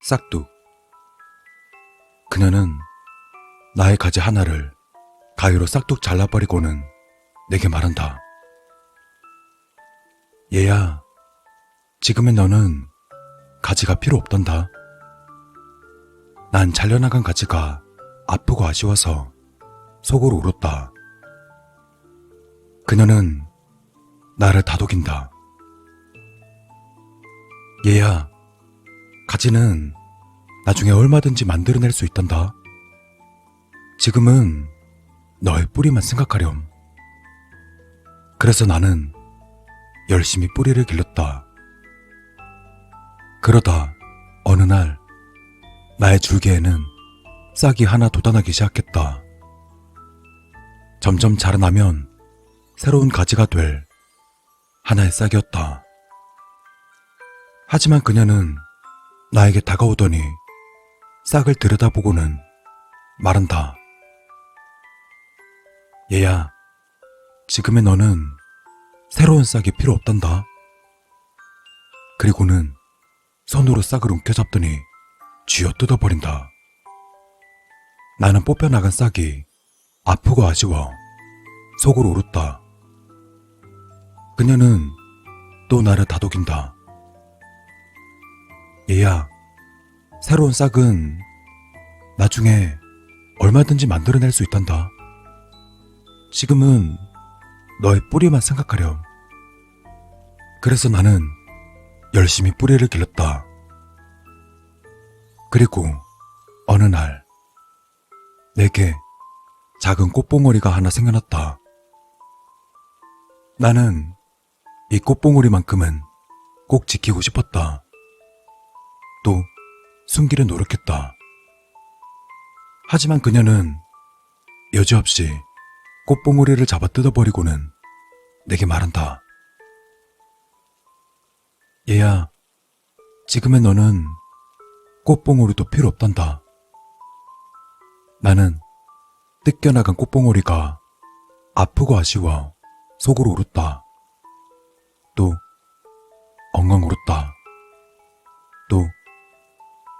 싹둑. 그녀는 나의 가지 하나를 가위로 싹둑 잘라버리고는 내게 말한다. 얘야, 지금의 너는 가지가 필요 없단다. 난 잘려나간 가지가 아프고 아쉬워서 속으로 울었다. 그녀는 나를 다독인다. 얘야, 가지는 나중에 얼마든지 만들어낼 수 있단다. 지금은 너의 뿌리만 생각하렴. 그래서 나는 열심히 뿌리를 길렀다. 그러다 어느 날 나의 줄기에는 싹이 하나 돋아나기 시작했다. 점점 자라나면 새로운 가지가 될 하나의 싹이었다. 하지만 그녀는 나에게 다가오더니 싹을 들여다보고는 말한다. 얘야, 지금의 너는 새로운 싹이 필요 없단다. 그리고는 손으로 싹을 움켜잡더니 쥐어 뜯어버린다. 나는 뽑혀나간 싹이 아프고 아쉬워 속으로 울었다. 그녀는 또 나를 다독인다. 얘야, 새로운 싹은 나중에 얼마든지 만들어낼 수 있단다. 지금은 너의 뿌리만 생각하렴. 그래서 나는 열심히 뿌리를 길렀다. 그리고 어느 날 내게 작은 꽃봉오리가 하나 생겨났다. 나는 이 꽃봉오리만큼은 꼭 지키고 싶었다. 또 숨기려 노력했다. 하지만 그녀는 여지없이 꽃봉오리를 잡아 뜯어버리고는 내게 말한다. 얘야, 지금의 너는 꽃봉오리도 필요 없단다. 나는 뜯겨나간 꽃봉오리가 아프고 아쉬워 속으로 울었다. 또 엉엉 울었다. 또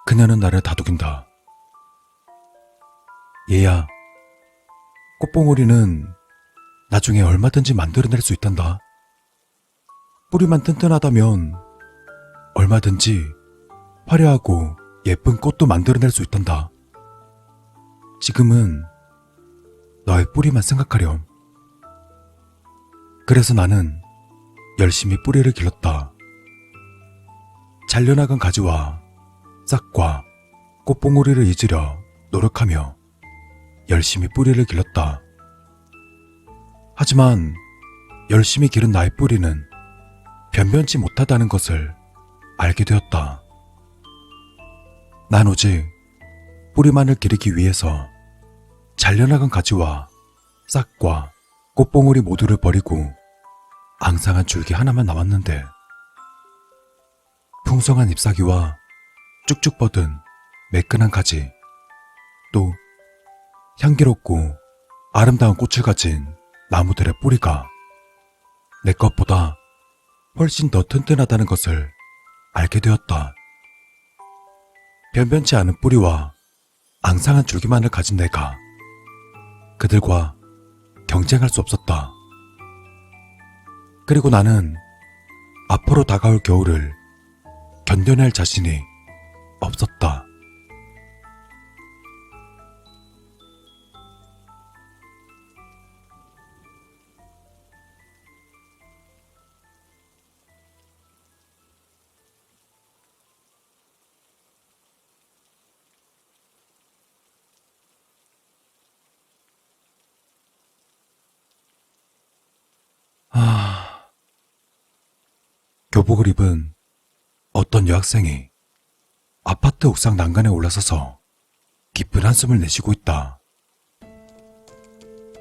그녀는 나를 다독인다. 얘야, 꽃봉오리는 나중에 얼마든지 만들어낼 수 있단다. 뿌리만 튼튼하다면 얼마든지 화려하고 예쁜 꽃도 만들어낼 수 있단다. 지금은 너의 뿌리만 생각하렴. 그래서 나는 열심히 뿌리를 길렀다. 잘려나간 가지와 싹과 꽃봉오리를 잊으려 노력하며 열심히 뿌리를 길렀다. 하지만 열심히 기른 나의 뿌리는 변변치 못하다는 것을 알게 되었다. 난 오직 뿌리만을 기르기 위해서 잘려나간 가지와 싹과 꽃봉오리 모두를 버리고 앙상한 줄기 하나만 남았는데, 풍성한 잎사귀와 쭉쭉 뻗은 매끈한 가지, 또 향기롭고 아름다운 꽃을 가진 나무들의 뿌리가 내 것보다 훨씬 더 튼튼하다는 것을 알게 되었다. 변변치 않은 뿌리와 앙상한 줄기만을 가진 내가 그들과 경쟁할 수 없었다. 그리고 나는 앞으로 다가올 겨울을 견뎌낼 자신이 없었다. 교복을 입은 어떤 여학생이 아파트 옥상 난간에 올라서서 깊은 한숨을 내쉬고 있다.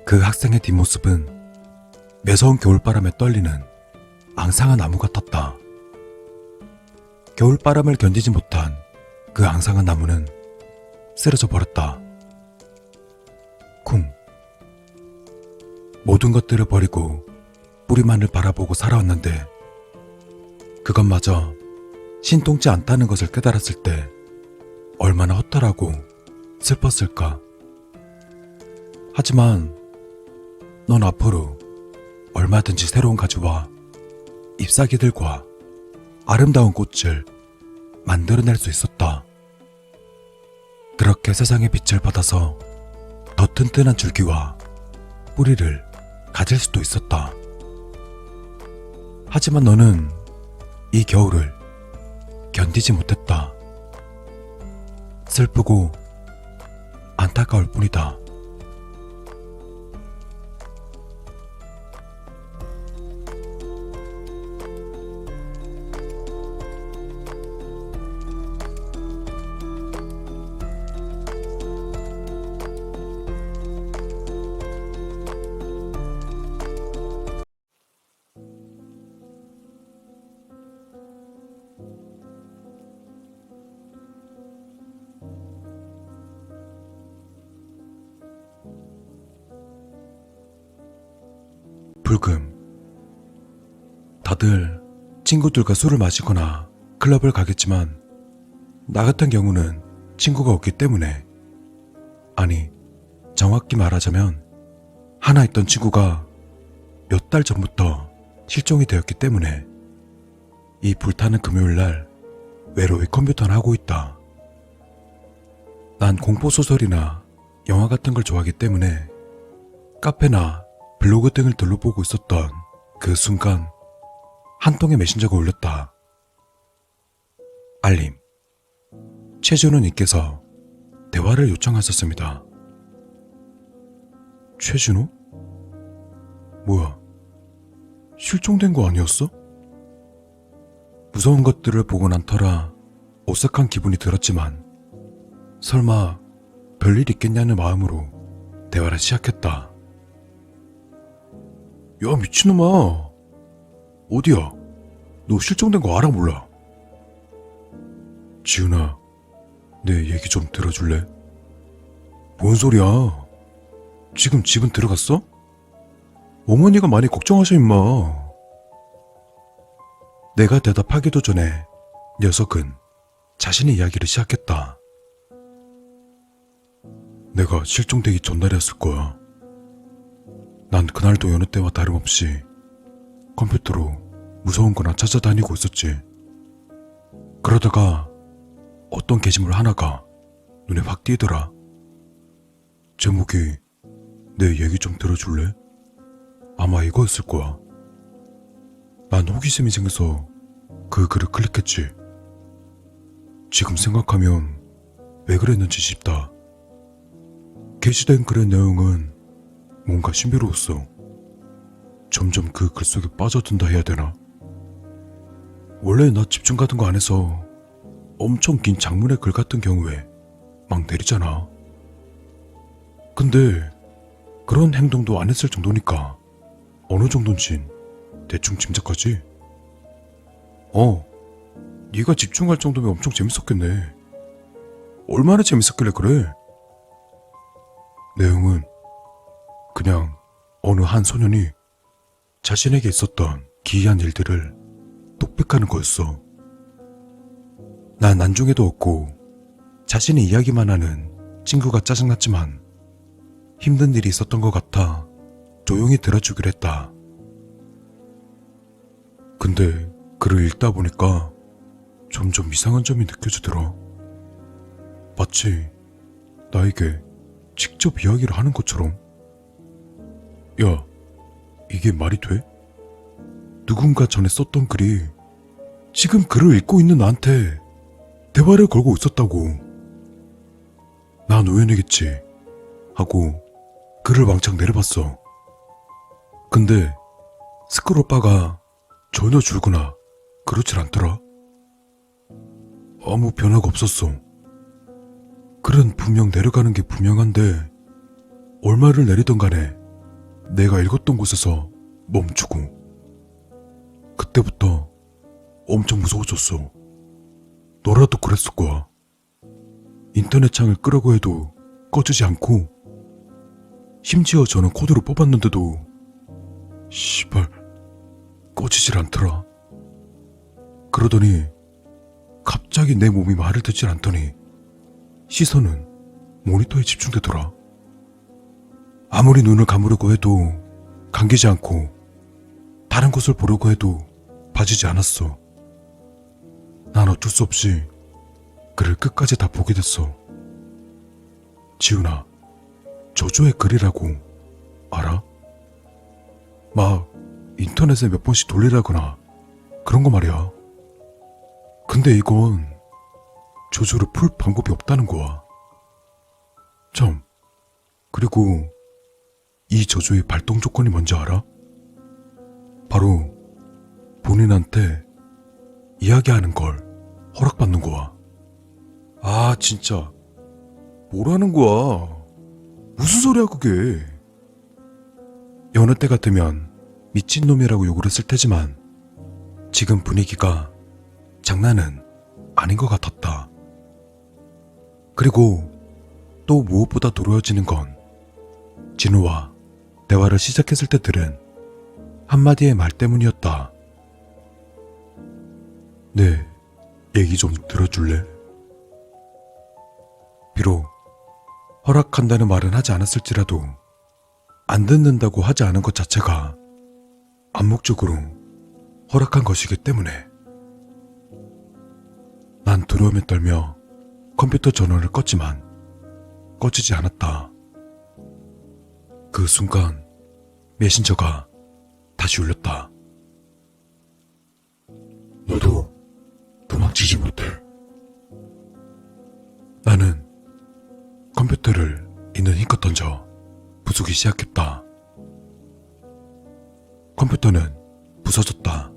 그 학생의 뒷모습은 매서운 겨울바람에 떨리는 앙상한 나무 같았다. 겨울바람을 견디지 못한 그 앙상한 나무는 쓰러져 버렸다. 쿵. 모든 것들을 버리고 뿌리만을 바라보고 살아왔는데 그것마저 신통치 않다는 것을 깨달았을 때 얼마나 허탈하고 슬펐을까. 하지만 넌 앞으로 얼마든지 새로운 가지와 잎사귀들과 아름다운 꽃을 만들어낼 수 있었다. 그렇게 세상의 빛을 받아서 더 튼튼한 줄기와 뿌리를 가질 수도 있었다. 하지만 너는 이 겨울을 견디지 못했다. 슬프고 안타까울 뿐이다. 불금. 다들 친구들과 술을 마시거나 클럽을 가겠지만 나 같은 경우는 친구가 없기 때문에, 아니 정확히 말하자면 하나 있던 친구가 몇 달 전부터 실종이 되었기 때문에 이 불타는 금요일날 외로이 컴퓨터나 하고 있다. 난 공포소설이나 영화 같은 걸 좋아하기 때문에 카페나 블로그 등을 둘러보고 있었던 그 순간 한 통의 메신저가 울렸다. 알림. 최준호 님께서 대화를 요청하셨습니다. 최준호? 뭐야, 실종된 거 아니었어? 무서운 것들을 보고 난 터라 오싹한 기분이 들었지만 설마 별일 있겠냐는 마음으로 대화를 시작했다. 야, 미친놈아, 어디야? 너 실종된 거 알아 몰라? 지훈아, 내 얘기 좀 들어줄래? 뭔 소리야? 지금 집은 들어갔어? 어머니가 많이 걱정하셔 임마. 내가 대답하기도 전에 녀석은 자신의 이야기를 시작했다. 내가 실종되기 전날이었을 거야. 난 그날도 여느 때와 다름없이 컴퓨터로 무서운 거나 찾아다니고 있었지. 그러다가 어떤 게시물 하나가 눈에 확 띄더라. 제목이 내 얘기 좀 들어줄래? 아마 이거였을 거야. 난 호기심이 생겨서 그 글을 클릭했지. 지금 생각하면 왜 그랬는지 싶다. 게시된 글의 내용은 뭔가 신비로웠어. 점점 그 글 속에 빠져든다 해야 되나? 원래 나 집중 같은 거 안 해서 엄청 긴 장문의 글 같은 경우에 막 내리잖아. 근데 그런 행동도 안 했을 정도니까 어느 정도인진 대충 짐작하지? 네가 집중할 정도면 엄청 재밌었겠네. 얼마나 재밌었길래 그래? 내용은 그냥 어느 한 소년이 자신에게 있었던 기이한 일들을 똑백하는 거였어. 난 난중에도 없고 자신의 이야기만 하는 친구가 짜증났지만 힘든 일이 있었던 것 같아 조용히 들어주기로 했다. 근데 글을 읽다 보니까 점점 이상한 점이 느껴지더라. 마치 나에게 직접 이야기를 하는 것처럼. 야, 이게 말이 돼? 누군가 전에 썼던 글이 지금 글을 읽고 있는 나한테 대화를 걸고 있었다고. 난 우연이겠지 하고 글을 왕창 내려봤어. 근데 스크롤바가 전혀 줄거나 그렇질 않더라. 아무 변화가 없었어. 글은 분명 내려가는 게 분명한데 얼마를 내리던 간에 내가 읽었던 곳에서 멈추고, 그때부터 엄청 무서워졌어. 너라도 그랬을 거야. 인터넷 창을 끄려고 해도 꺼지지 않고, 심지어 저는 코드로 뽑았는데도 씨발 꺼지질 않더라. 그러더니 갑자기 내 몸이 말을 듣질 않더니 시선은 모니터에 집중되더라. 아무리 눈을 감으려고 해도 감기지 않고 다른 곳을 보려고 해도 봐지지 않았어. 난 어쩔 수 없이 글을 끝까지 다 보게 됐어. 지훈아, 저조의 글이라고 알아? 막 인터넷에 몇 번씩 돌리라거나 그런 거 말이야. 근데 이건 저조를 풀 방법이 없다는 거야. 참, 그리고 이 저조의 발동 조건이 뭔지 알아? 바로 본인한테 이야기하는 걸 허락받는 거야. 아, 진짜 뭐라는 거야? 무슨 소리야 그게? 여느 때 같으면 미친놈이라고 욕을 했을 테지만 지금 분위기가 장난은 아닌 것 같았다. 그리고 또 무엇보다 두려워지는 건 진우와 대화를 시작했을 때 들은 한마디의 말 때문이었다. 네, 얘기 좀 들어줄래? 비록 허락한다는 말은 하지 않았을지라도 안 듣는다고 하지 않은 것 자체가 암묵적으로 허락한 것이기 때문에 난 두려움에 떨며 컴퓨터 전원을 껐지만 꺼지지 않았다. 그 순간 메신저가 다시 울렸다. 너도 도망치지 못해. 나는 컴퓨터를 있는 힘껏 던져 부수기 시작했다. 컴퓨터는 부서졌다.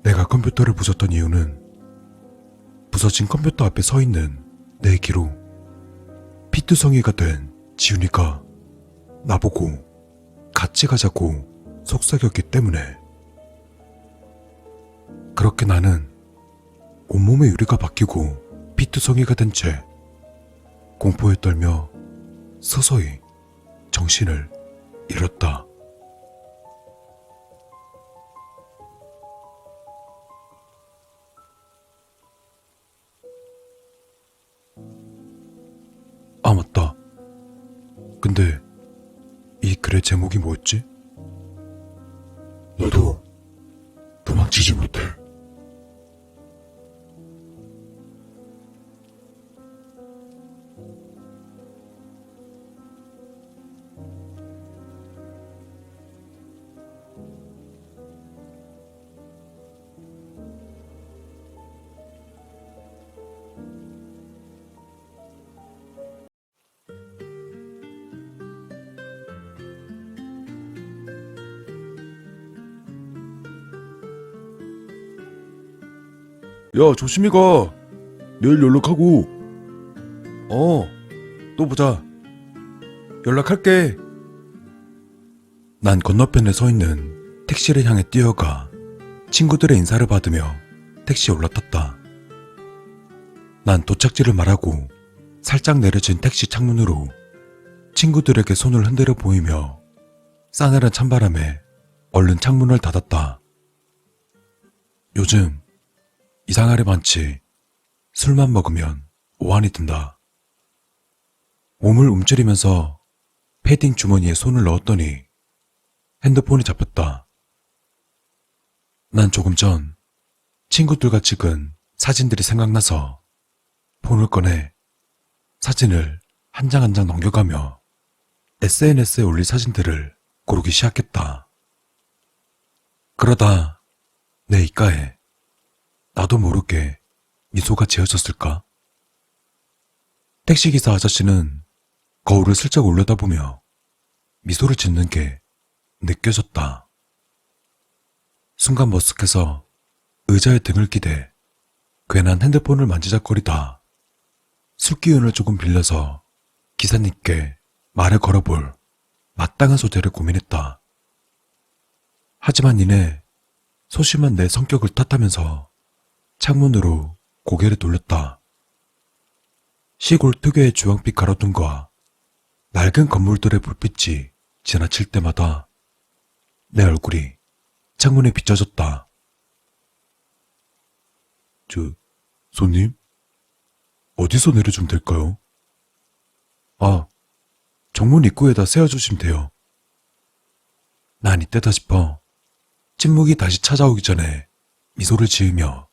내가 컴퓨터를 부쉈던 이유는 부서진 컴퓨터 앞에 서 있는 내 귀로 피투성이가 된 지훈이가 나보고 같이 가자고 속삭였기 때문에. 그렇게 나는 온몸의 유리가 바뀌고 피투성이가 된 채 공포에 떨며 서서히 정신을 잃었다. 아, 맞다. 근데 이 글의 제목이 뭐였지? 너도 도망치지 못해. 야, 조심히 가. 내일 연락하고. 또 보자. 연락할게. 난 건너편에 서 있는 택시를 향해 뛰어가 친구들의 인사를 받으며 택시에 올라탔다. 난 도착지를 말하고 살짝 내려진 택시 창문으로 친구들에게 손을 흔들어 보이며 싸늘한 찬바람에 얼른 창문을 닫았다. 요즘 이상하리 많지. 술만 먹으면 오한이 든다. 몸을 움츠리면서 패딩 주머니에 손을 넣었더니 핸드폰이 잡혔다. 난 조금 전 친구들과 찍은 사진들이 생각나서 폰을 꺼내 사진을 한 장 한 장 넘겨가며 SNS에 올릴 사진들을 고르기 시작했다. 그러다 내 입가에 나도 모르게 미소가 지어졌을까? 택시기사 아저씨는 거울을 슬쩍 올려다보며 미소를 짓는 게 느껴졌다. 순간 머쓱해서 의자에 등을 기대 괜한 핸드폰을 만지작거리다 술기운을 조금 빌려서 기사님께 말을 걸어볼 마땅한 소재를 고민했다. 하지만 이내 소심한 내 성격을 탓하면서 창문으로 고개를 돌렸다. 시골 특유의 주황빛 가로등과 낡은 건물들의 불빛이 지나칠 때마다 내 얼굴이 창문에 비춰졌다. 손님? 어디서 내려주면 될까요? 아, 정문 입구에다 세워주시면 돼요. 난 이때다 싶어 침묵이 다시 찾아오기 전에 미소를 지으며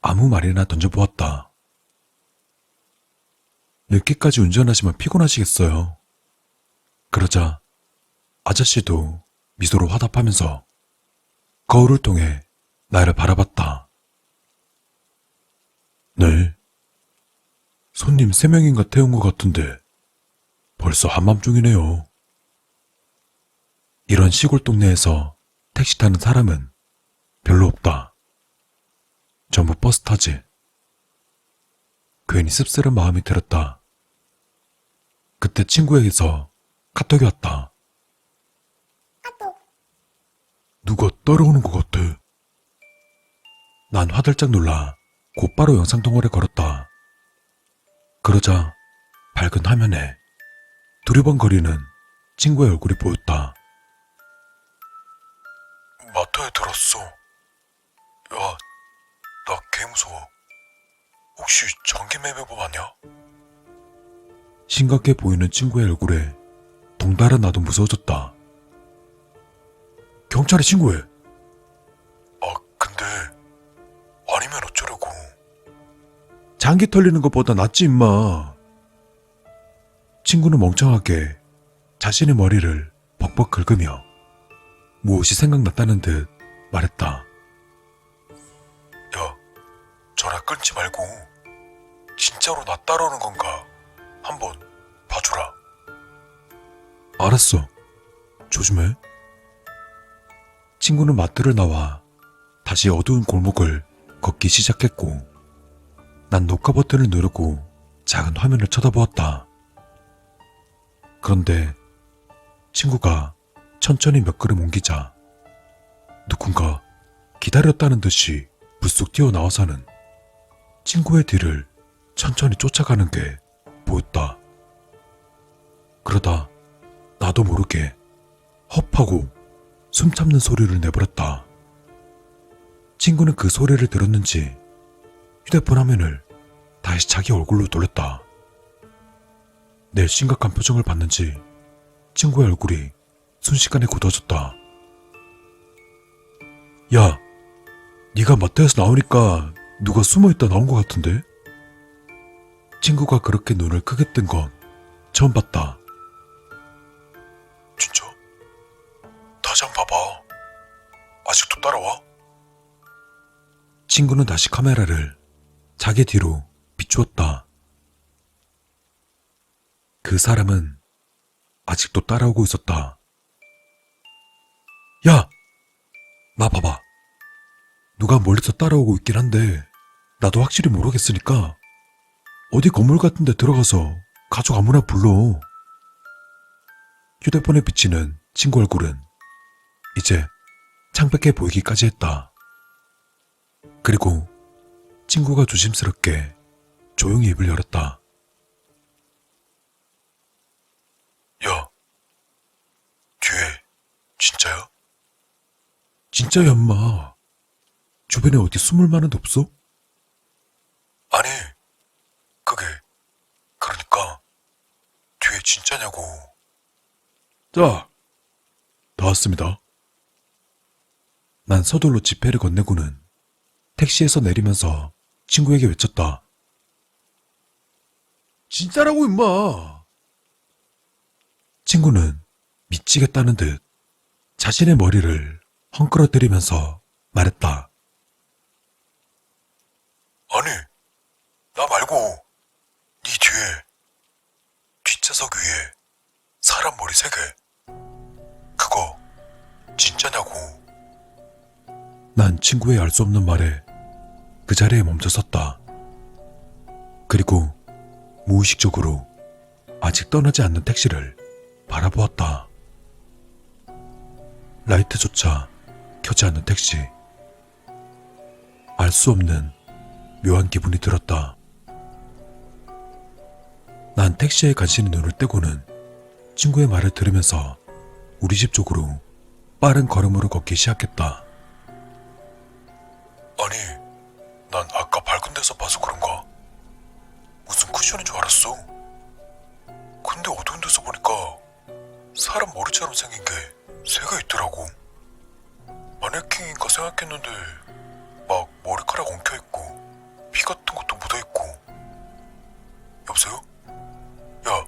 아무 말이나 던져보았다. 늦게까지 운전하시면 피곤하시겠어요. 그러자 아저씨도 미소로 화답하면서 거울을 통해 나를 바라봤다. 네. 손님 3명인가 태운 것 같은데 벌써 한밤중이네요. 이런 시골 동네에서 택시 타는 사람은 별로 없다. 전부 버스 타지. 괜히 씁쓸한 마음이 들었다. 그때 친구에게서 카톡이 왔다. 누가 따라오는 것 같아. 난 화들짝 놀라 곧바로 영상통화를 걸었다. 그러자 밝은 화면에 두리번거리는 친구의 얼굴이 보였다. 마트에 들었어. 야, 나 개 무서워. 혹시 장기매매범 아냐? 심각해 보이는 친구의 얼굴에 동달아 나도 무서워졌다. 경찰에 신고해. 아, 근데 아니면 어쩌려고. 장기 털리는 것보다 낫지 임마. 친구는 멍청하게 자신의 머리를 벅벅 긁으며 무엇이 생각났다는 듯 말했다. 야, 전화 끊지 말고 진짜로 나 따라오는 건가 한번 봐주라. 알았어. 조심해. 친구는 마트를 나와 다시 어두운 골목을 걷기 시작했고 난 녹화 버튼을 누르고 작은 화면을 쳐다보았다. 그런데 친구가 천천히 몇 걸음 옮기자 누군가 기다렸다는 듯이 불쑥 튀어나와서는 친구의 뒤를 천천히 쫓아가는 게 보였다. 그러다 나도 모르게 헙하고 숨 참는 소리를 내버렸다. 친구는 그 소리를 들었는지 휴대폰 화면을 다시 자기 얼굴로 돌렸다. 내 심각한 표정을 봤는지 친구의 얼굴이 순식간에 굳어졌다. 야, 네가 마트에서 나오니까 누가 숨어있다 나온 것 같은데? 친구가 그렇게 눈을 크게 뜬 건 처음 봤다. 진짜? 다시 한번 봐봐. 아직도 따라와? 친구는 다시 카메라를 자기 뒤로 비추었다. 그 사람은 아직도 따라오고 있었다. 야! 나 봐봐. 누가 멀리서 따라오고 있긴 한데 나도 확실히 모르겠으니까 어디 건물 같은 데 들어가서 가족 아무나 불러. 휴대폰에 비치는 친구 얼굴은 이제 창백해 보이기까지 했다. 그리고 친구가 조심스럽게 조용히 입을 열었다. 야, 뒤에 진짜야? 진짜야, 엄마. 주변에 어디 숨을 만한 데 없어? 아니, 그러니까 뒤에 진짜냐고. 자, 다 왔습니다. 난 서둘러 지폐를 건네고는 택시에서 내리면서 친구에게 외쳤다. 진짜라고 임마. 친구는 미치겠다는 듯 자신의 머리를 헝클어뜨리면서 말했다. 아니, 나 말고 네 뒤에 뒷좌석 위에 사람 머리 3개. 그거 진짜냐고. 난 친구의 알 수 없는 말에 그 자리에 멈춰섰다. 그리고 무의식적으로 아직 떠나지 않는 택시를 바라보았다. 라이트조차 켜지 않는 택시. 알 수 없는 묘한 기분이 들었다. 난 택시에 간신히 눈을 떼고는 친구의 말을 들으면서 우리 집 쪽으로 빠른 걸음으로 걷기 시작했다. 아니, 난 아까 밝은 데서 봐서 그런가? 마네킹처럼 생긴 게 세 개 있더라고. 마네킹인가 생각했는데 막 머리카락 엉켜있고 피 같은 것도 묻어있고. 여보세요? 야,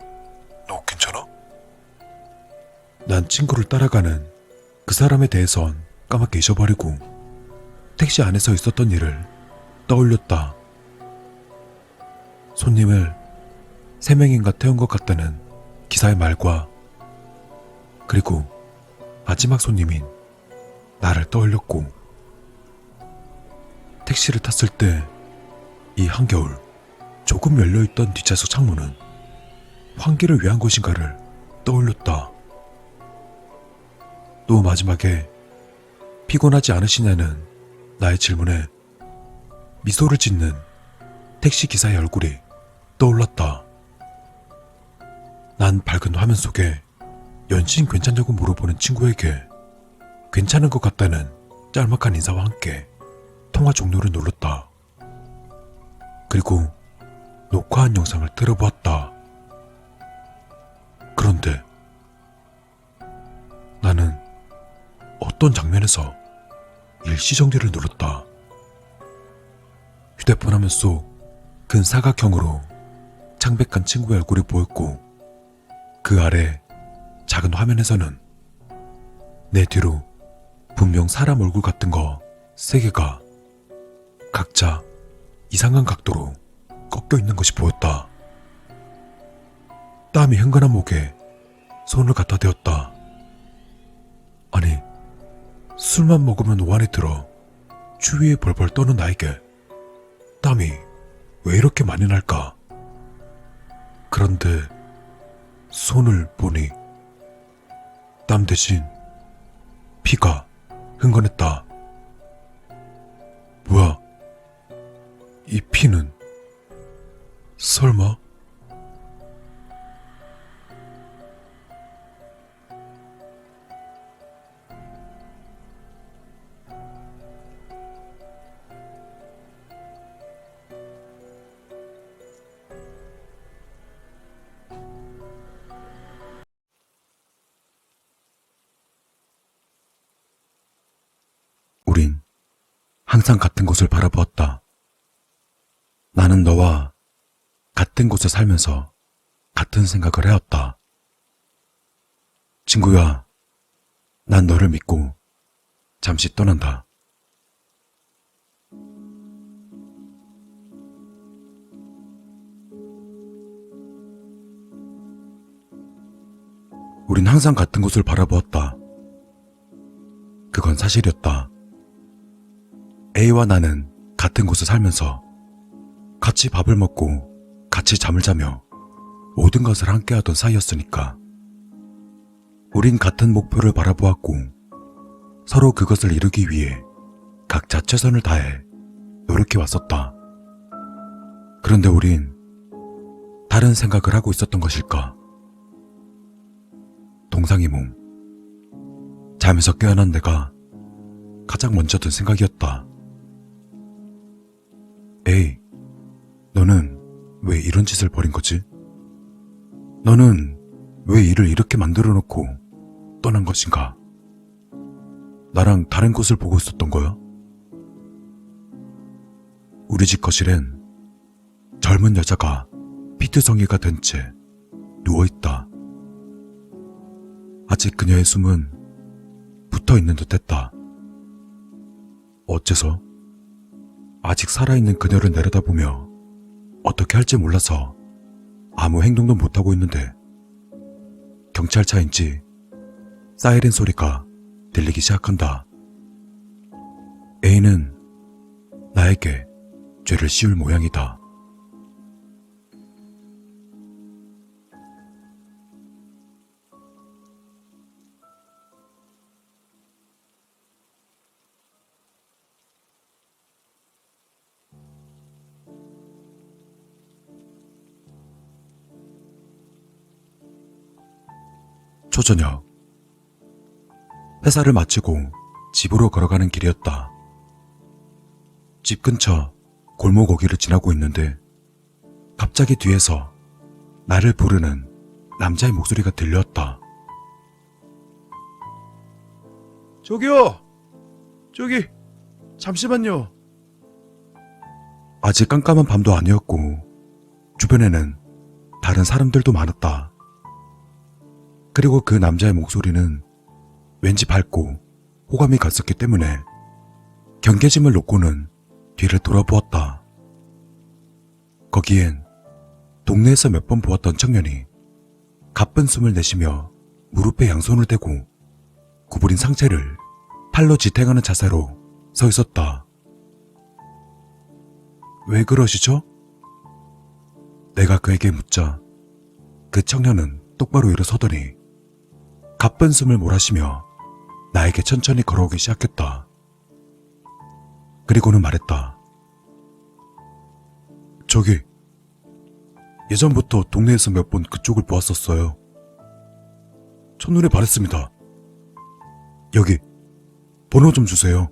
너 괜찮아? 난 친구를 따라가는 그 사람에 대해선 까맣게 잊어버리고 택시 안에서 있었던 일을 떠올렸다. 손님을 3명인가 태운 것 같다는 기사의 말과 그리고 마지막 손님인 나를 떠올렸고 택시를 탔을 때 이 한겨울 조금 열려있던 뒷좌석 창문은 환기를 위한 곳인가를 떠올렸다. 또 마지막에 피곤하지 않으시냐는 나의 질문에 미소를 짓는 택시기사의 얼굴이 떠올랐다. 난 밝은 화면 속에 연신 괜찮냐고 물어보는 친구에게 괜찮은 것 같다는 짤막한 인사와 함께 통화 종료를 눌렀다. 그리고 녹화한 영상을 들어보았다. 그런데 나는 어떤 장면에서 일시정지를 눌렀다. 휴대폰 화면 속 큰 사각형으로 창백한 친구의 얼굴이 보였고 그 아래 작은 화면에서는 내 뒤로 분명 사람 얼굴 같은 거 3개가 각자 이상한 각도로 꺾여 있는 것이 보였다. 땀이 흥건한 목에 손을 갖다 대었다. 아니, 술만 먹으면 오한이 들어 추위에 벌벌 떠는 나에게 땀이 왜 이렇게 많이 날까? 그런데 손을 보니 땀 대신 피가 흥건했다. 뭐야? 이 피는 설마? 우린 항상 같은 곳을 바라보았다. 나는 너와 같은 곳에 살면서 같은 생각을 해왔다. 친구야, 난 너를 믿고 잠시 떠난다. 우린 항상 같은 곳을 바라보았다. 그건 사실이었다. A와 나는 같은 곳에 살면서 같이 밥을 먹고 같이 잠을 자며 모든 것을 함께하던 사이였으니까. 우린 같은 목표를 바라보았고 서로 그것을 이루기 위해 각자 최선을 다해 노력해왔었다. 그런데 우린 다른 생각을 하고 있었던 것일까? 동상이 몸. 잠에서 깨어난 내가 가장 먼저 든 생각이었다. 에이, 너는 왜 이런 짓을 벌인 거지? 너는 왜 일을 이렇게 만들어 놓고 떠난 것인가? 나랑 다른 곳을 보고 있었던 거야? 우리 집 거실엔 젊은 여자가 피트성이가 된 채 누워있다. 아직 그녀의 숨은 붙어있는 듯 했다. 어째서? 아직 살아있는 그녀를 내려다보며 어떻게 할지 몰라서 아무 행동도 못하고 있는데 경찰차인지 사이렌 소리가 들리기 시작한다. A는 나에게 죄를 씌울 모양이다. 초저녁. 회사를 마치고 집으로 걸어가는 길이었다. 집 근처 골목 거기를 지나고 있는데 갑자기 뒤에서 나를 부르는 남자의 목소리가 들려왔다. 저기요! 저기, 잠시만요. 아직 깜깜한 밤도 아니었고, 주변에는 다른 사람들도 많았다. 그리고 그 남자의 목소리는 왠지 밝고 호감이 갔었기 때문에 경계심을 놓고는 뒤를 돌아보았다. 거기엔 동네에서 몇 번 보았던 청년이 가쁜 숨을 내쉬며 무릎에 양손을 대고 구부린 상체를 팔로 지탱하는 자세로 서 있었다. 왜 그러시죠? 내가 그에게 묻자 그 청년은 똑바로 일어서더니 가쁜 숨을 몰아쉬며 나에게 천천히 걸어오기 시작했다. 그리고는 말했다. 저기, 예전부터 동네에서 몇 번 그쪽을 보았었어요. 첫눈에 반했습니다. 여기, 번호 좀 주세요.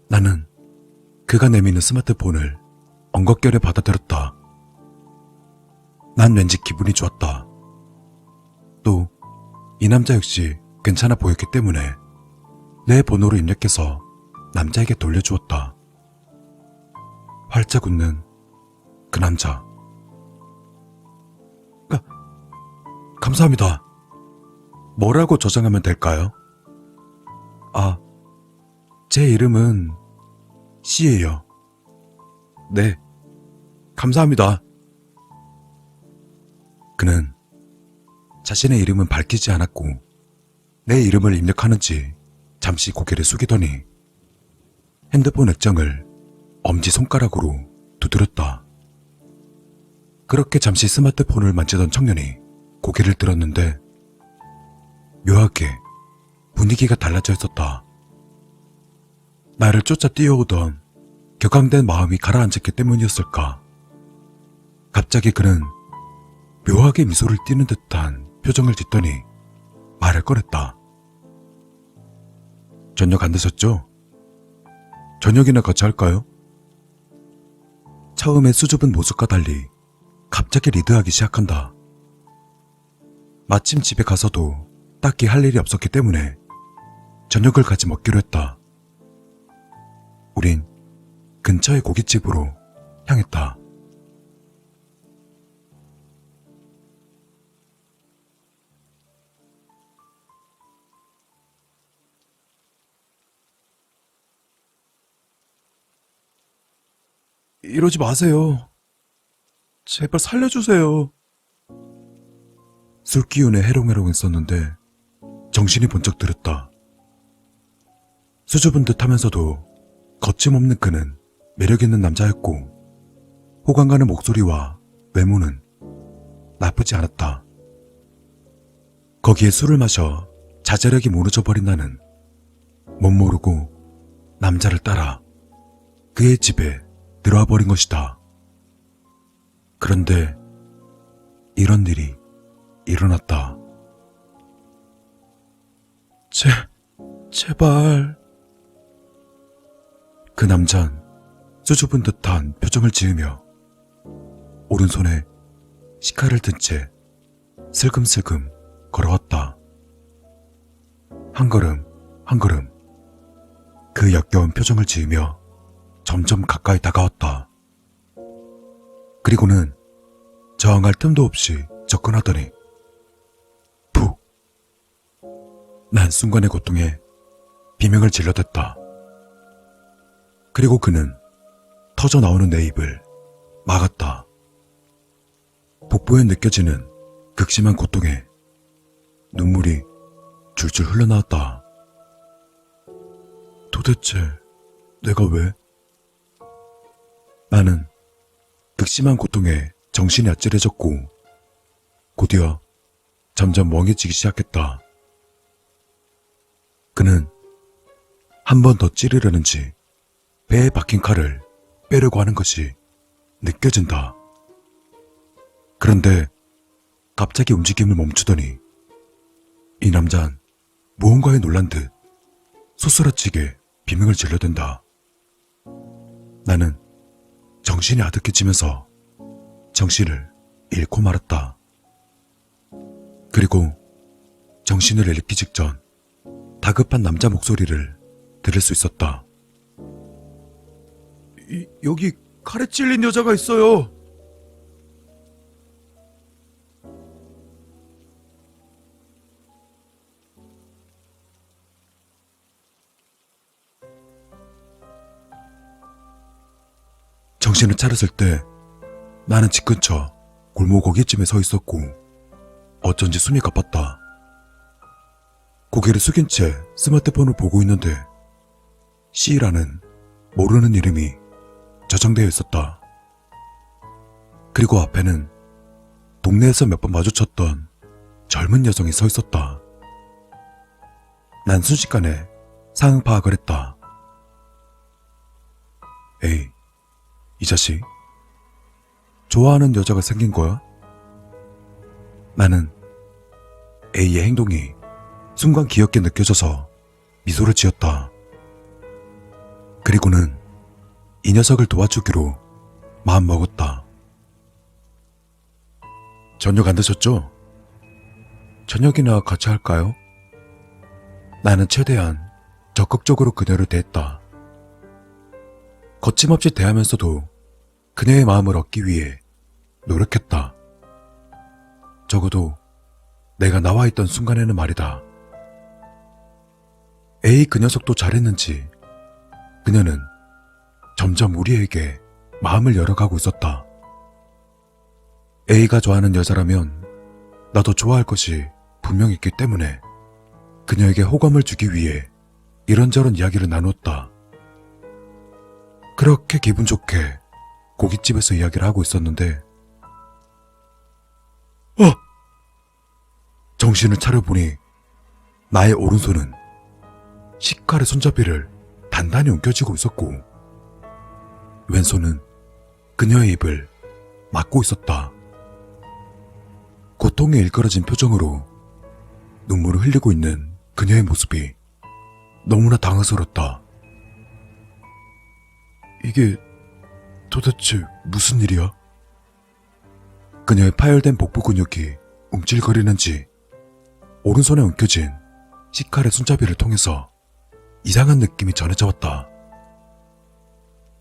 나는 그가 내미는 스마트폰을 엉겁결에 받아들였다. 난 왠지 기분이 좋았다. 또 이 남자 역시 괜찮아 보였기 때문에 내 번호를 입력해서 남자에게 돌려주었다. 활짝 웃는 그 남자. 감사합니다. 뭐라고 저장하면 될까요? 제 이름은 C예요. 네, 감사합니다. 그는 자신의 이름은 밝히지 않았고 내 이름을 입력하는지 잠시 고개를 숙이더니 핸드폰 액정을 엄지손가락으로 두드렸다. 그렇게 잠시 스마트폰을 만지던 청년이 고개를 들었는데 묘하게 분위기가 달라져 있었다. 나를 쫓아 뛰어오던 격앙된 마음이 가라앉았기 때문이었을까. 갑자기 그는 묘하게 미소를 띠는 듯한 표정을 짓더니 말을 꺼냈다. 저녁 안 드셨죠? 저녁이나 같이 할까요? 처음에 수줍은 모습과 달리 갑자기 리드하기 시작한다. 마침 집에 가서도 딱히 할 일이 없었기 때문에 저녁을 같이 먹기로 했다. 우린 근처의 고깃집으로 향했다. 이러지 마세요. 제발 살려주세요. 술 기운에 해롱해롱했었는데 정신이 번쩍 들었다. 수줍은 듯 하면서도 거침없는 그는 매력있는 남자였고 호감 가는 목소리와 외모는 나쁘지 않았다. 거기에 술을 마셔 자제력이 무너져버린 나는 못 모르고 남자를 따라 그의 집에 들어와 버린 것이다. 그런데 이런 일이 일어났다. 제발. 그 남잔 수줍은 듯한 표정을 지으며 오른손에 시카를 든 채 슬금슬금 걸어왔다. 한 걸음 한 걸음 그 역겨운 표정을 지으며 점점 가까이 다가왔다. 그리고는 저항할 틈도 없이 접근하더니 푹! 난 순간의 고통에 비명을 질러댔다. 그리고 그는 터져 나오는 내 입을 막았다. 복부에 느껴지는 극심한 고통에 눈물이 줄줄 흘러나왔다. 도대체 내가 왜? 나는 극심한 고통에 정신이 아찔해졌고 곧이어 점점 멍해지기 시작했다. 그는 한 번 더 찌르려는지 배에 박힌 칼을 빼려고 하는 것이 느껴진다. 그런데 갑자기 움직임을 멈추더니 이 남자는 무언가에 놀란 듯 소스라치게 비명을 질러댄다. 나는 정신이 아득해지면서 정신을 잃고 말았다. 그리고 정신을 잃기 직전 다급한 남자 목소리를 들을 수 있었다. 여기 칼에 찔린 여자가 있어요. 정신을 차렸을 때 나는 집 근처 골목 거기쯤에 서 있었고 어쩐지 숨이 가빴다. 고개를 숙인 채 스마트폰을 보고 있는데 C라는 모르는 이름이 저장되어 있었다. 그리고 앞에는 동네에서 몇 번 마주쳤던 젊은 여성이 서 있었다. 난 순식간에 상황 파악을 했다. 에이, 이 자식, 좋아하는 여자가 생긴 거야? 나는 A의 행동이 순간 귀엽게 느껴져서 미소를 지었다. 그리고는 이 녀석을 도와주기로 마음먹었다. 저녁 안 드셨죠? 저녁이나 같이 할까요? 나는 최대한 적극적으로 그녀를 대했다. 거침없이 대하면서도 그녀의 마음을 얻기 위해 노력했다. 적어도 내가 나와 있던 순간에는 말이다. 에이, 그 녀석도 잘했는지 그녀는 점점 우리에게 마음을 열어가고 있었다. A가 좋아하는 여자라면 나도 좋아할 것이 분명히 있기 때문에 그녀에게 호감을 주기 위해 이런저런 이야기를 나누었다. 그렇게 기분 좋게 고깃집에서 이야기를 하고 있었는데 정신을 차려보니 나의 오른손은 식칼의 손잡이를 단단히 움켜쥐고 있었고 왼손은 그녀의 입을 막고 있었다. 고통에 일그러진 표정으로 눈물을 흘리고 있는 그녀의 모습이 너무나 당황스럽다. 이게 도대체 무슨 일이야? 그녀의 파열된 복부 근육이 움찔거리는지 오른손에 움켜쥔 식칼의 손잡이를 통해서 이상한 느낌이 전해져 왔다.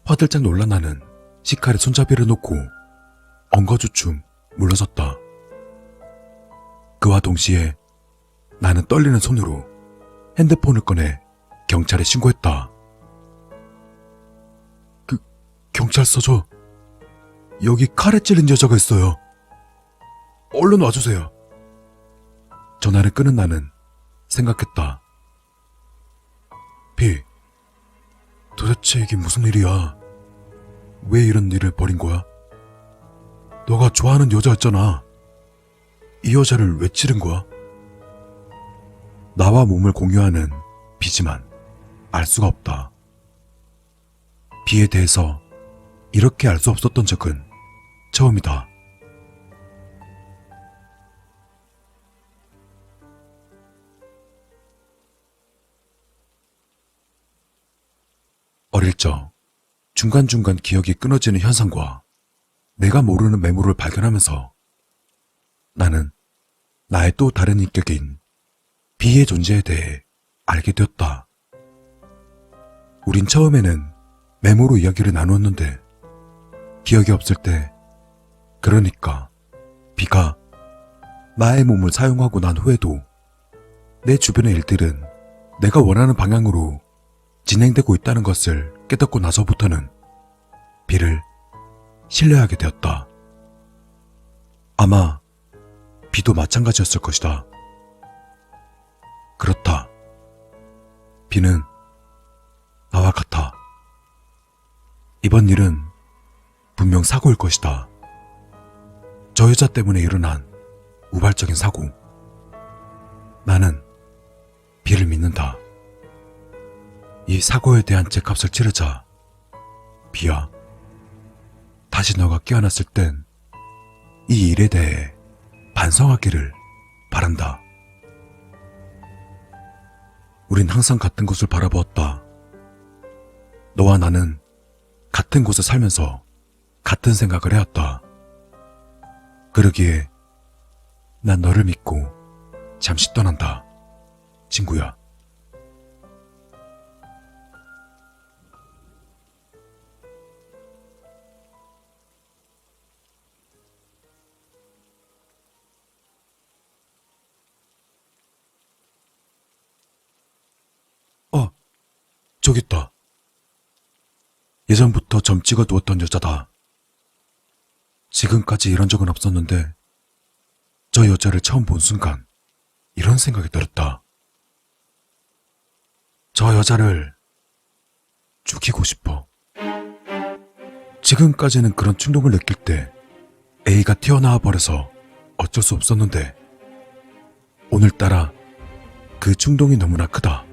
화들짝 놀란 나는 식칼의 손잡이를 놓고 엉거주춤 물러섰다. 그와 동시에 나는 떨리는 손으로 핸드폰을 꺼내 경찰에 신고했다. 경찰서죠? 여기 칼에 찔린 여자가 있어요. 얼른 와주세요. 전화를 끊은 나는 생각했다. 비, 도대체 이게 무슨 일이야? 왜 이런 일을 벌인 거야? 너가 좋아하는 여자였잖아. 이 여자를 왜 찌른 거야? 나와 몸을 공유하는 비지만 알 수가 없다. 비에 대해서 이렇게 알 수 없었던 적은 처음이다. 어릴 적 중간중간 기억이 끊어지는 현상과 내가 모르는 메모를 발견하면서 나는 나의 또 다른 인격인 B의 존재에 대해 알게 되었다. 우린 처음에는 메모로 이야기를 나누었는데 기억이 없을 때, 그러니까 B가 나의 몸을 사용하고 난 후에도 내 주변의 일들은 내가 원하는 방향으로 진행되고 있다는 것을 깨닫고 나서부터는 B를 신뢰하게 되었다. 아마 B도 마찬가지였을 것이다. 그렇다. B는 나와 같아. 이번 일은 분명 사고일 것이다. 저 여자 때문에 일어난 우발적인 사고. 나는 B를 믿는다. 이 사고에 대한 죗값을 치르자. B야, 다시 너가 깨어났을 땐 이 일에 대해 반성하기를 바란다. 우린 항상 같은 곳을 바라보았다. 너와 나는 같은 곳에 살면서 같은 생각을 해왔다. 그러기에 난 너를 믿고 잠시 떠난다, 친구야. 저기 있다. 예전부터 점 찍어 두었던 여자다. 지금까지 이런 적은 없었는데 저 여자를 처음 본 순간 이런 생각이 들었다. 저 여자를 죽이고 싶어. 지금까지는 그런 충동을 느낄 때 A가 튀어나와 버려서 어쩔 수 없었는데 오늘따라 그 충동이 너무나 크다.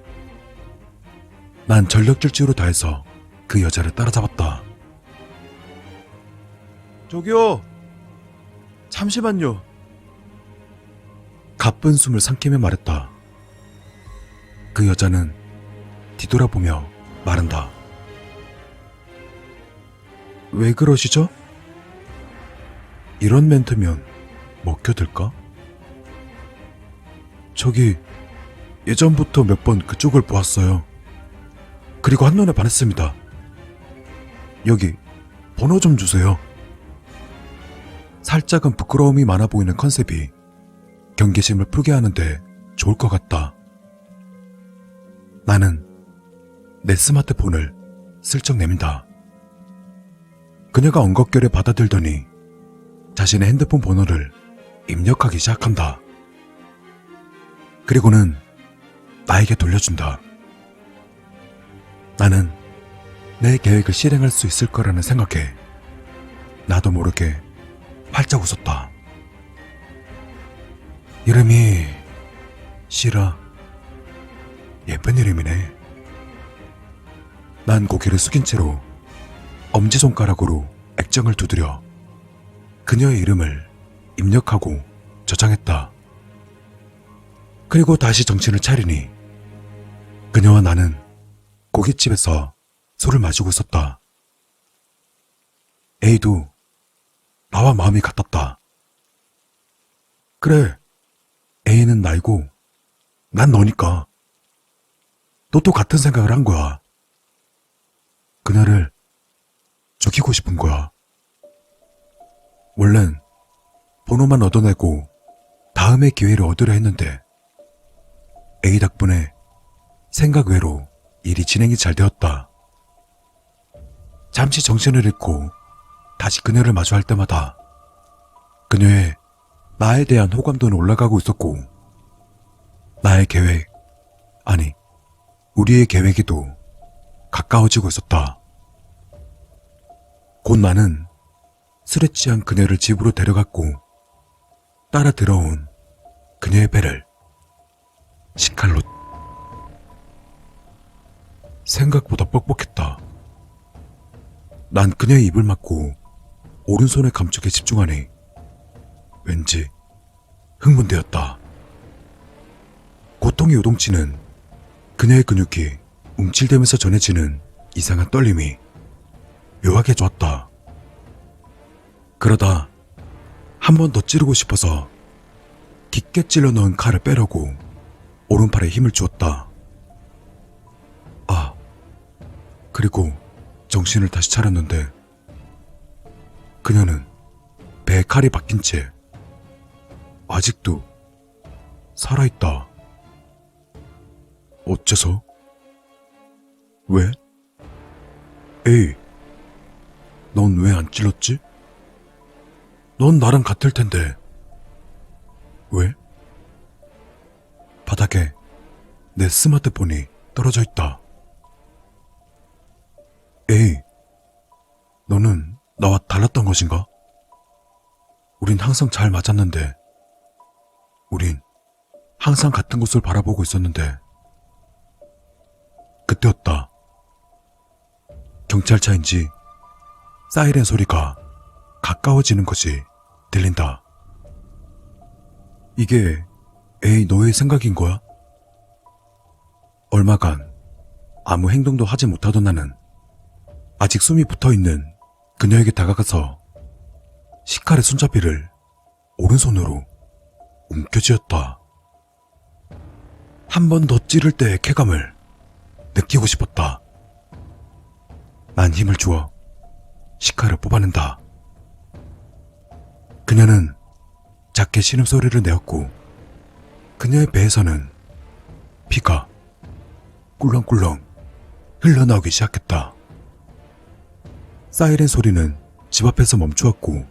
난 전력 질주로 다해서 그 여자를 따라잡았다. 저기요. 잠시만요. 가쁜 숨을 삼키며 말했다. 그 여자는 뒤돌아보며 말한다. 왜 그러시죠? 이런 멘트면 먹혀들까? 저기 예전부터 몇 번 그쪽을 보았어요. 그리고 한눈에 반했습니다. 여기 번호 좀 주세요. 살짝은 부끄러움이 많아 보이는 컨셉이 경계심을 풀게 하는데 좋을 것 같다. 나는 내 스마트폰을 슬쩍 내민다. 그녀가 엉겁결에 받아들더니 자신의 핸드폰 번호를 입력하기 시작한다. 그리고는 나에게 돌려준다. 나는 내 계획을 실행할 수 있을 거라는 생각에 나도 모르게 활짝 웃었다. 이름이 시라. 예쁜 이름이네. 난 고개를 숙인 채로 엄지손가락으로 액정을 두드려 그녀의 이름을 입력하고 저장했다. 그리고 다시 정신을 차리니 그녀와 나는 고깃집에서 술을 마시고 있었다. A도 나와 마음이 같았다. 그래, A는 나이고 난 너니까. 너도 같은 생각을 한 거야. 그녀를 죽이고 싶은 거야. 원래는 번호만 얻어내고 다음의 기회를 얻으려 했는데 A 덕분에 생각 외로 일이 진행이 잘 되었다. 잠시 정신을 잃고 다시 그녀를 마주할 때마다 그녀의 나에 대한 호감도는 올라가고 있었고 나의 계획, 아니 우리의 계획에도 가까워지고 있었다. 곧 나는 술에 취한 그녀를 집으로 데려갔고 따라 들어온 그녀의 배를 식칼로. 생각보다 뻑뻑했다. 난 그녀의 입을 막고 오른손의 감촉에 집중하니 왠지 흥분되었다. 고통이 요동치는 그녀의 근육이 움찔대면서 전해지는 이상한 떨림이 묘하게 좋았다. 그러다 한 번 더 찌르고 싶어서 깊게 찔러 넣은 칼을 빼려고 오른팔에 힘을 주었다. 그리고 정신을 다시 차렸는데 그녀는 배에 칼이 박힌 채 아직도 살아있다. 어째서? 왜? 에이, 넌 왜 안 찔렀지? 넌 나랑 같을 텐데. 왜? 바닥에 내 스마트폰이 떨어져 있다. 에이, 너는 나와 달랐던 것인가? 우린 항상 잘 맞았는데, 우린 항상 같은 곳을 바라보고 있었는데, 그때였다. 경찰차인지 사이렌 소리가 가까워지는 것이 들린다. 이게 에이 너의 생각인 거야? 얼마간 아무 행동도 하지 못하던 나는 아직 숨이 붙어있는 그녀에게 다가가서 식칼의 손잡이를 오른손으로 움켜쥐었다. 한 번 더 찌를 때의 쾌감을 느끼고 싶었다. 난 힘을 주어 식칼을 뽑아낸다. 그녀는 작게 신음소리를 내었고 그녀의 배에서는 피가 꿀렁꿀렁 흘러나오기 시작했다. 사이렌 소리는 집 앞에서 멈추었고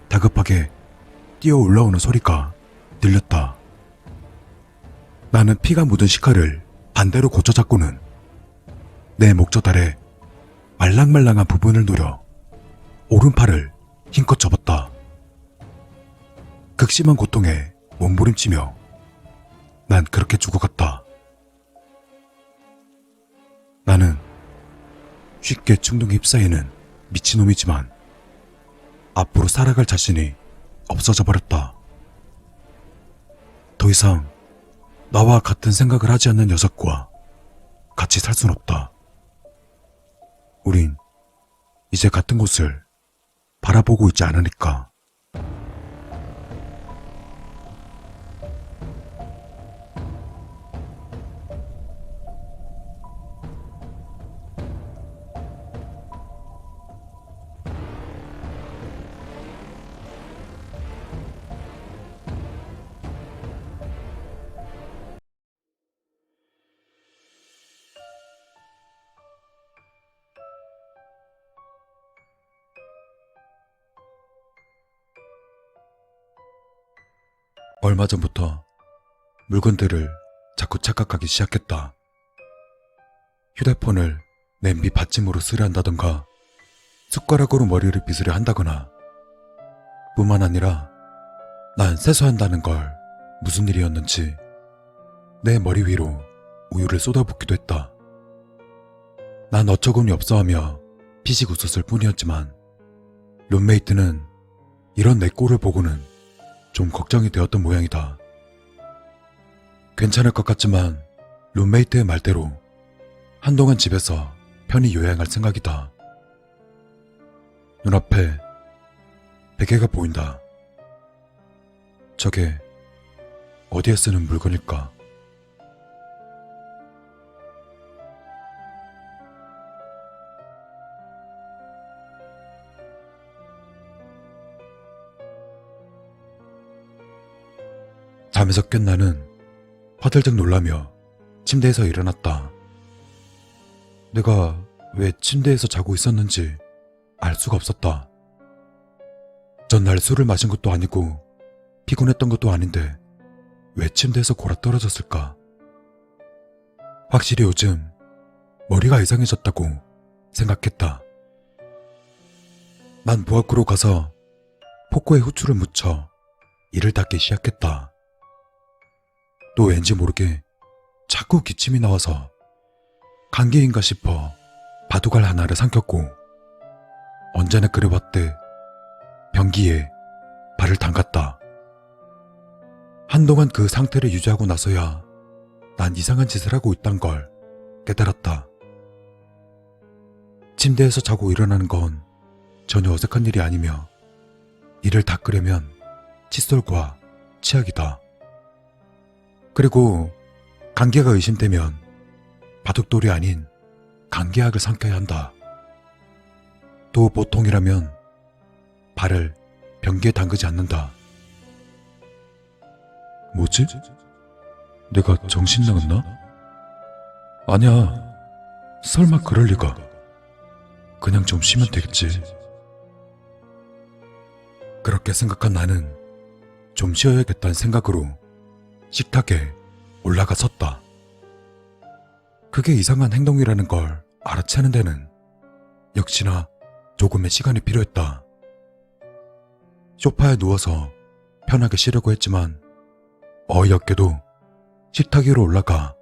다급하게 뛰어 올라오는 소리가 들렸다. 나는 피가 묻은 시카를 반대로 고쳐 잡고는 내 목젖알에 말랑말랑한 부분을 노려 오른팔을 힘껏 접었다. 극심한 고통에 몸부림치며 난 그렇게 죽어갔다. 나는 쉽게 충동에 휩싸이는 미친놈이지만 앞으로 살아갈 자신이 없어져 버렸다. 더 이상 나와 같은 생각을 하지 않는 녀석과 같이 살 순 없다. 우린 이제 같은 곳을 바라보고 있지 않으니까. 얼마 전부터 물건들을 자꾸 착각하기 시작했다. 휴대폰을 냄비 받침으로 쓰려 한다던가 숟가락으로 머리를 빗으려 한다거나, 뿐만 아니라 난 세수한다는 걸 무슨 일이었는지 내 머리 위로 우유를 쏟아붓기도 했다. 난 어처구니 없어하며 피식 웃었을 뿐이었지만 룸메이트는 이런 내 꼴을 보고는 좀 걱정이 되었던 모양이다. 괜찮을 것 같지만 룸메이트의 말대로 한동안 집에서 편히 요양할 생각이다. 눈앞에 베개가 보인다. 저게 어디에 쓰는 물건일까? 잠에서 깬 나는 화들짝 놀라며 침대에서 일어났다. 내가 왜 침대에서 자고 있었는지 알 수가 없었다. 전날 술을 마신 것도 아니고 피곤했던 것도 아닌데 왜 침대에서 골아떨어졌을까? 확실히 요즘 머리가 이상해졌다고 생각했다. 난 부엌으로 가서 포크에 후추를 묻혀 이를 닦기 시작했다. 또 왠지 모르게 자꾸 기침이 나와서 감기인가 싶어 바둑알 하나를 삼켰고, 언제나 그래왔듯 변기에 발을 담갔다. 한동안 그 상태를 유지하고 나서야 난 이상한 짓을 하고 있단 걸 깨달았다. 침대에서 자고 일어나는 건 전혀 어색한 일이 아니며 이를 닦으려면 칫솔과 치약이다. 그리고 감기가 의심되면 바둑돌이 아닌 감기약을 삼켜야 한다. 또 보통이라면 발을 변기에 담그지 않는다. 뭐지? 내가 정신 나갔나? 아니야, 설마 그럴 리가. 그냥 좀 쉬면 되겠지. 그렇게 생각한 나는 좀 쉬어야겠다는 생각으로 식탁에 올라가 섰다. 그게 이상한 행동이라는 걸 알아채는 데는 역시나 조금의 시간이 필요했다. 소파에 누워서 편하게 쉬려고 했지만 어이없게도 식탁 위로 올라가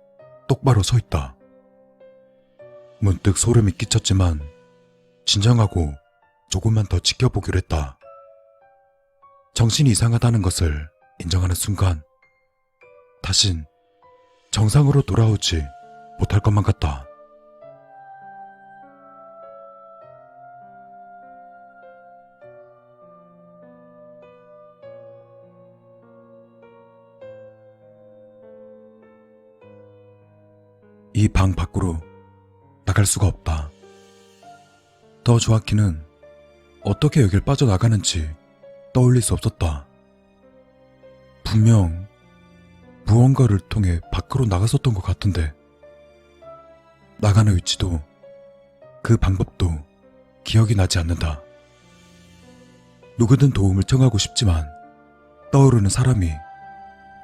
똑바로 서 있다. 문득 소름이 끼쳤지만 진정하고 조금만 더 지켜보기로 했다. 정신이 이상하다는 것을 인정하는 순간 다신 정상으로 돌아오지 못할 것만 같다. 이 방 밖으로 나갈 수가 없다. 더 정확히는 어떻게 여길 빠져나가는지 떠올릴 수 없었다. 분명 무언가를 통해 밖으로 나갔었던 것 같은데 나가는 위치도 그 방법도 기억이 나지 않는다. 누구든 도움을 청하고 싶지만 떠오르는 사람이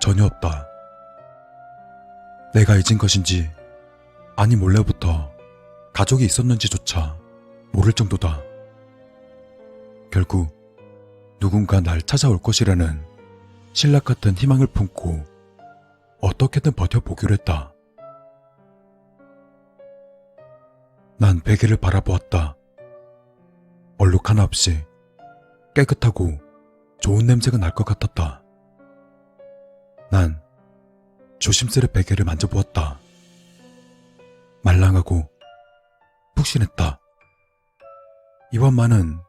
전혀 없다. 내가 잊은 것인지 아니 몰래부터 가족이 있었는지조차 모를 정도다. 결국 누군가 날 찾아올 것이라는 신락 같은 희망을 품고 어떻게든 버텨보기로 했다. 난 베개를 바라보았다. 얼룩 하나 없이 깨끗하고 좋은 냄새가 날 것 같았다. 난 조심스레 베개를 만져보았다. 말랑하고 푹신했다. 이번만은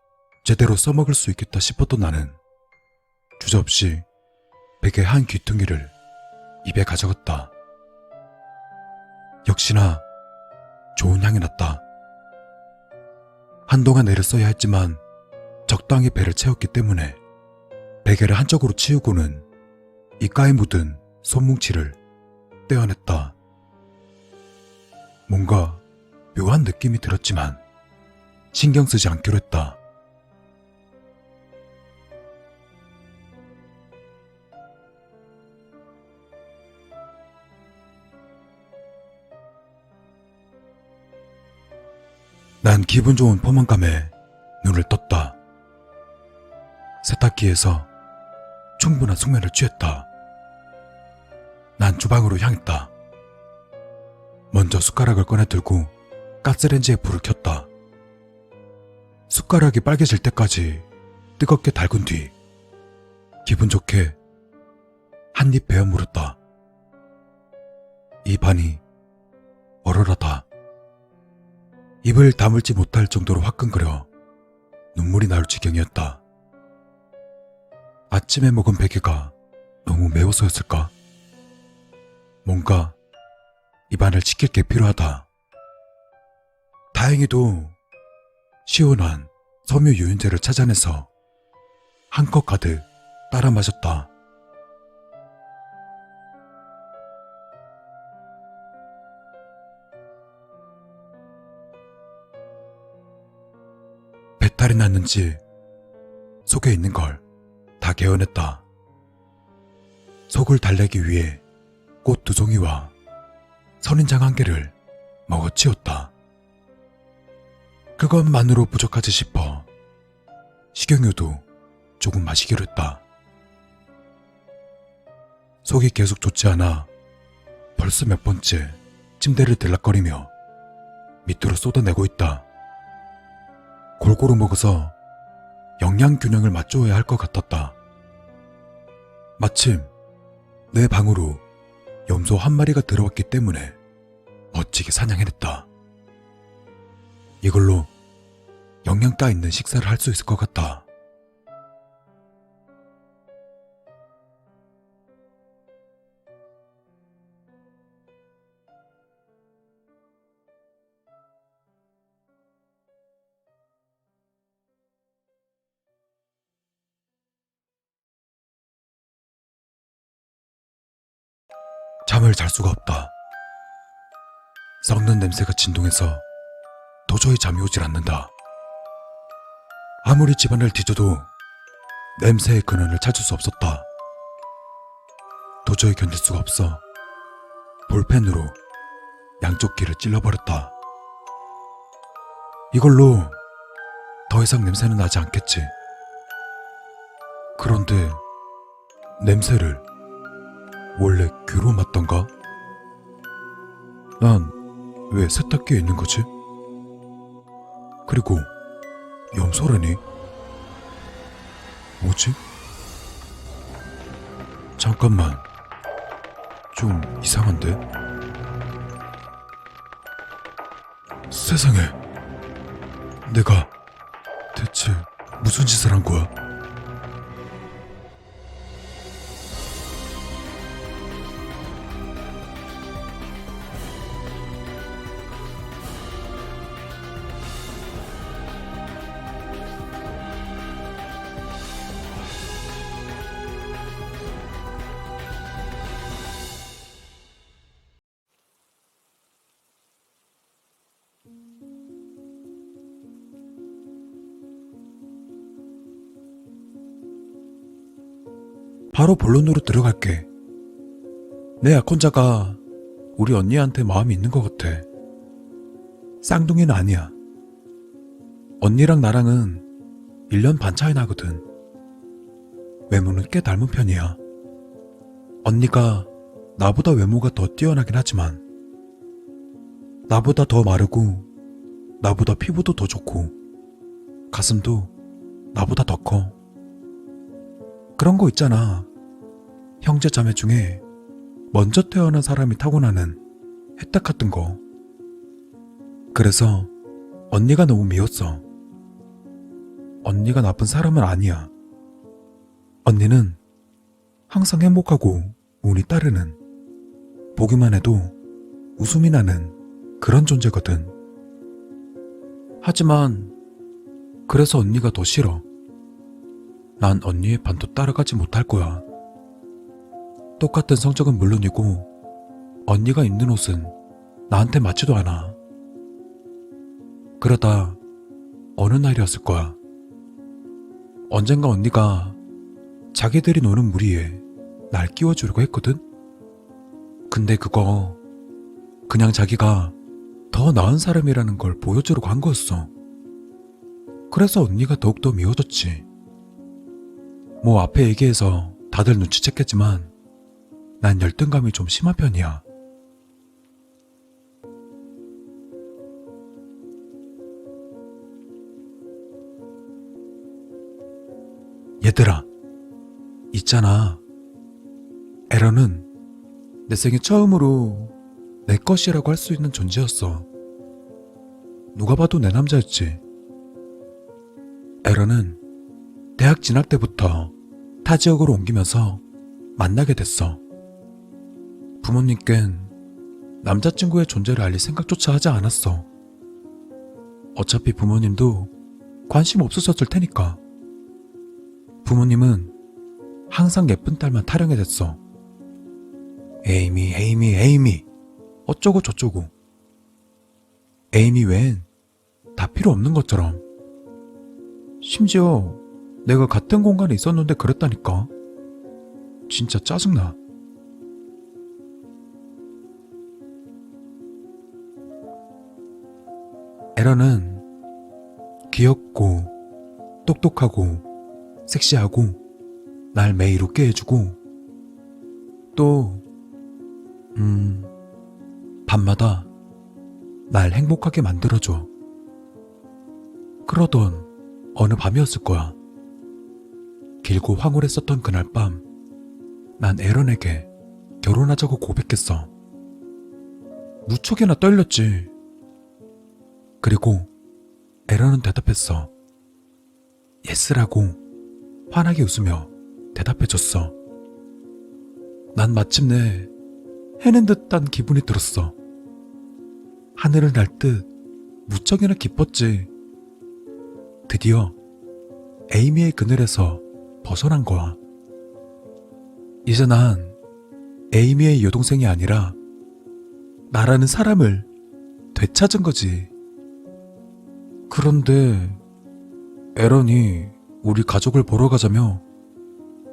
제대로 써먹을 수 있겠다 싶었던 나는 주저없이 베개 한 귀퉁이를 입에 가져갔다. 역시나 좋은 향이 났다. 한동안 애를 써야 했지만 적당히 배를 채웠기 때문에 베개를 한쪽으로 치우고는 입가에 묻은 손뭉치를 떼어냈다. 뭔가 묘한 느낌이 들었지만 신경 쓰지 않기로 했다. 난 기분 좋은 포만감에 눈을 떴다. 세탁기에서 충분한 숙면을 취했다. 난 주방으로 향했다. 먼저 숟가락을 꺼내 들고 가스레인지에 불을 켰다. 숟가락이 빨개질 때까지 뜨겁게 달군 뒤 기분 좋게 한 입 베어 물었다. 입안이 얼얼하다. 입을 다물지 못할 정도로 화끈거려 눈물이 나올 지경이었다. 아침에 먹은 베개가 너무 매워서였을까? 뭔가 입안을 지킬 게 필요하다. 다행히도 시원한 섬유 유연제를 찾아내서 한 컵 가득 따라 마셨다. 배탈이 났는지 속에 있는 걸 다 개어냈다. 속을 달래기 위해 꽃 2송이와 선인장 1개를 먹어치웠다. 그것만으로 부족하지 싶어 식용유도 조금 마시기로 했다. 속이 계속 좋지 않아 벌써 몇 번째 침대를 들락거리며 밑으로 쏟아내고 있다. 골고루 먹어서 영양 균형을 맞춰야 할 것 같았다. 마침 내 방으로 염소 한 마리가 들어왔기 때문에 멋지게 사냥해냈다. 이걸로 영양 따 있는 식사를 할 수 있을 것 같다. 잠을 잘 수가 없다. 썩는 냄새가 진동해서 도저히 잠이 오질 않는다. 아무리 집안을 뒤져도 냄새의 근원을 찾을 수 없었다. 도저히 견딜 수가 없어 볼펜으로 양쪽 귀를 찔러버렸다. 이걸로 더 이상 냄새는 나지 않겠지. 그런데 냄새를 원래 귀로 맡던가? 난 왜 세탁기에 있는 거지? 그리고 염소라니? 뭐지? 잠깐만, 좀 이상한데? 세상에, 내가 대체 무슨 짓을 한 거야? 바로 본론으로 들어갈게. 내 약혼자가 우리 언니한테 마음이 있는 것 같아. 쌍둥이는 아니야. 언니랑 나랑은 1년 반 차이 나거든. 외모는 꽤 닮은 편이야. 언니가 나보다 외모가 더 뛰어나긴 하지만 나보다 더 마르고 나보다 피부도 더 좋고 가슴도 나보다 더 커. 그런 거 있잖아. 형제 자매 중에 먼저 태어난 사람이 타고나는 혜택 같은 거. 그래서 언니가 너무 미웠어. 언니가 나쁜 사람은 아니야. 언니는 항상 행복하고 운이 따르는, 보기만 해도 웃음이 나는 그런 존재거든. 하지만 그래서 언니가 더 싫어. 난 언니의 반도 따라가지 못할 거야. 똑같은 성적은 물론이고 언니가 입는 옷은 나한테 맞지도 않아. 그러다 어느 날이었을 거야. 언젠가 언니가 자기들이 노는 무리에 날 끼워주려고 했거든? 근데 그거 그냥 자기가 더 나은 사람이라는 걸 보여주려고 한 거였어. 그래서 언니가 더욱더 미워졌지. 뭐 앞에 얘기해서 다들 눈치챘겠지만 난 열등감이 좀 심한 편이야. 얘들아, 있잖아. 에런은 내 생애 처음으로 내 것이라고 할 수 있는 존재였어. 누가 봐도 내 남자였지. 에런은 대학 진학 때부터 타 지역으로 옮기면서 만나게 됐어. 부모님께는 남자친구의 존재를 알릴 생각조차 하지 않았어. 어차피 부모님도 관심 없으셨을 테니까. 부모님은 항상 예쁜 딸만 타령해 댔어. 에이미, 에이미, 에이미 어쩌고 저쩌고. 에이미 외엔 다 필요 없는 것처럼. 심지어 내가 같은 공간에 있었는데 그랬다니까. 진짜 짜증나. 에런은 귀엽고 똑똑하고 섹시하고 날 매일 웃게 해주고 또 밤마다 날 행복하게 만들어줘. 그러던 어느 밤이었을 거야. 길고 황홀했었던 그날 밤, 난 에런에게 결혼하자고 고백했어. 무척이나 떨렸지. 그리고 에런은 대답했어. 예스라고 환하게 웃으며 대답해줬어. 난 마침내 해낸 듯한 기분이 들었어. 하늘을 날 듯 무척이나 기뻤지. 드디어 에이미의 그늘에서 벗어난 거야. 이제 난 에이미의 여동생이 아니라 나라는 사람을 되찾은 거지. 그런데 에런이 우리 가족을 보러 가자며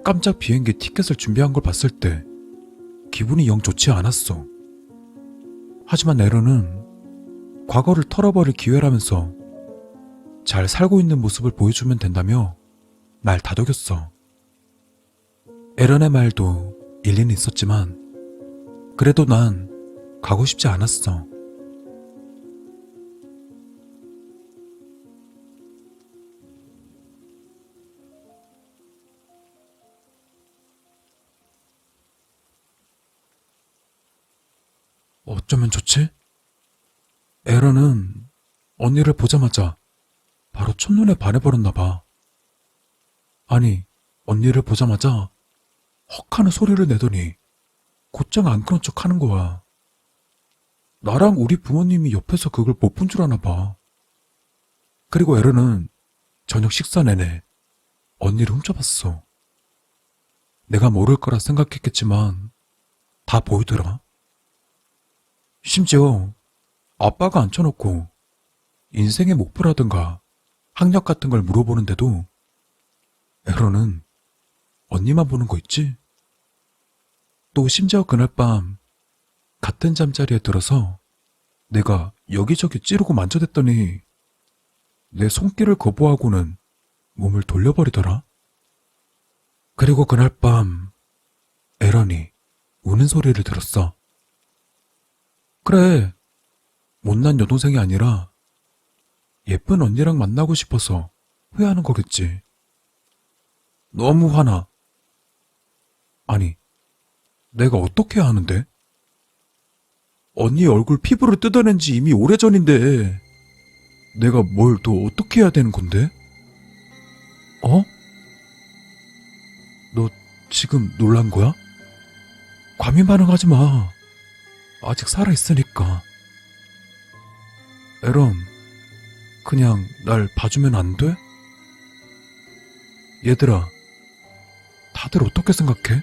깜짝 비행기 티켓을 준비한 걸 봤을 때 기분이 영 좋지 않았어. 하지만 에런은 과거를 털어버릴 기회라면서 잘 살고 있는 모습을 보여주면 된다며 날 다독였어. 에런의 말도 일리는 있었지만 그래도 난 가고 싶지 않았어. 어쩌면 좋지? 에런은 언니를 보자마자 바로 첫눈에 반해버렸나 봐. 아니, 언니를 보자마자 헉 하는 소리를 내더니 곧장 안 그런 척 하는 거야. 나랑 우리 부모님이 옆에서 그걸 못 본 줄 아나 봐. 그리고 에런은 저녁 식사 내내 언니를 훔쳐봤어. 내가 모를 거라 생각했겠지만 다 보이더라. 심지어 아빠가 앉혀놓고 인생의 목표라든가 학력 같은 걸 물어보는데도 에런은 언니만 보는 거 있지? 또 심지어 그날 밤 같은 잠자리에 들어서 내가 여기저기 찌르고 만져댔더니 내 손길을 거부하고는 몸을 돌려버리더라. 그리고 그날 밤 에런이 우는 소리를 들었어. 그래, 못난 여동생이 아니라 예쁜 언니랑 만나고 싶어서 후회하는 거겠지. 너무 화나. 아니, 내가 어떻게 해야 하는데? 언니 얼굴 피부를 뜯어낸 지 이미 오래전인데 내가 뭘 더 어떻게 해야 되는 건데? 어? 너 지금 놀란 거야? 과민 반응하지 마. 아직 살아있으니까. 에런, 그냥 날 봐주면 안 돼? 얘들아, 다들 어떻게 생각해?